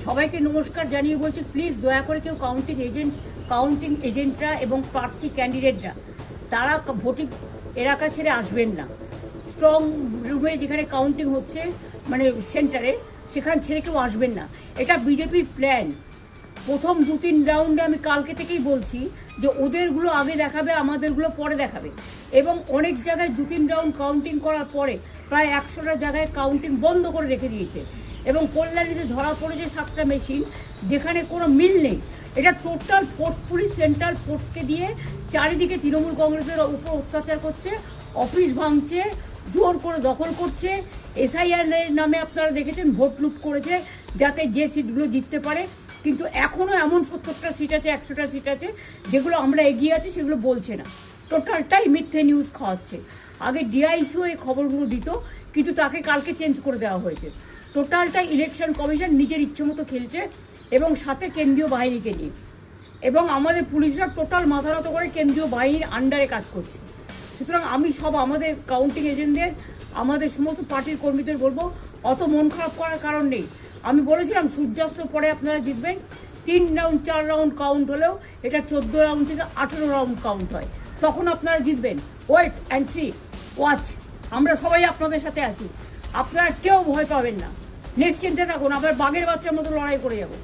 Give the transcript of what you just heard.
সবাইকে নমস্কার জানিয়ে বলছি, প্লিজ দয়া করে কেউ কাউন্টিং এজেন্টরা এবং প্রার্থী ক্যান্ডিডেটরা তারা ভোটিং এলাকা ছেড়ে আসবেন না। স্ট্রং রুমে যেখানে কাউন্টিং হচ্ছে, মানে সেন্টারে, সেখান ছেড়ে কেউ আসবেন না। এটা বিজেপির প্ল্যান। প্রথম 2-3 রাউন্ডে আমি কালকে থেকেই বলছি যে ওদেরগুলো আগে দেখাবে, আমাদেরগুলো পরে দেখাবে। এবং অনেক জায়গায় 2-3 রাউন্ড কাউন্টিং করার পরে প্রায় 100টা জায়গায় কাউন্টিং বন্ধ করে রেখে দিয়েছে। এবং কল্যাণীতে ধরা পড়েছে 7টা মেশিন, যেখানে কোনো মিল নেই। এটা টোটাল ফোর্সফুলি সেন্ট্রাল ফোর্সকে দিয়ে চারিদিকে তৃণমূল কংগ্রেসের উপর অত্যাচার করছে, অফিস ভাঙছে, জোর করে দখল করছে। এসআইআর নামে আপনারা দেখেছেন ভোট লুট করেছে যাতে যে সিটগুলো জিততে পারে। কিন্তু এখনও এমন 70টা সিট আছে, 100টা সিট আছে যেগুলো আমরা এগিয়ে আছি, সেগুলো বলছে না। টোটালটাই মিথ্যে নিউজ খাওয়াচ্ছে। আগে ডিআইসিও এই খবরগুলো দিত, কিন্তু তাকে কালকে চেঞ্জ করে দেওয়া হয়েছে। টোটালটাই ইলেকশন কমিশন নিজের ইচ্ছে মতো খেলছে, এবং সাথে কেন্দ্রীয় বাহিনীকে নিয়ে। এবং আমাদের পুলিশরা টোটাল মাথা নত করে কেন্দ্রীয় বাহিনীর আন্ডারে কাজ করছে। সুতরাং আমি আমাদের কাউন্টিং এজেন্টদের, আমাদের সমস্ত পার্টির কর্মীদের বলবো, অত মন খারাপ করার কারণ নেই। আমি বলেছিলাম সূর্যাস্তের পরে আপনারা জিতবেন। 3 রাউন্ড 4 রাউন্ড কাউন্ট হলেও এটা 14 রাউন্ড থেকে 18 রাউন্ড কাউন্ট হয়, তখন আপনারা জিতবেন। Wait and see, watch. আমরা সবাই আপনাদের সাথে আছি, আপনারা কেউ ভয় পাবেন না, নিশ্চিন্তে থাকুন। আমরা বাঘের বাচ্চার মতো লড়াই করে যাবো।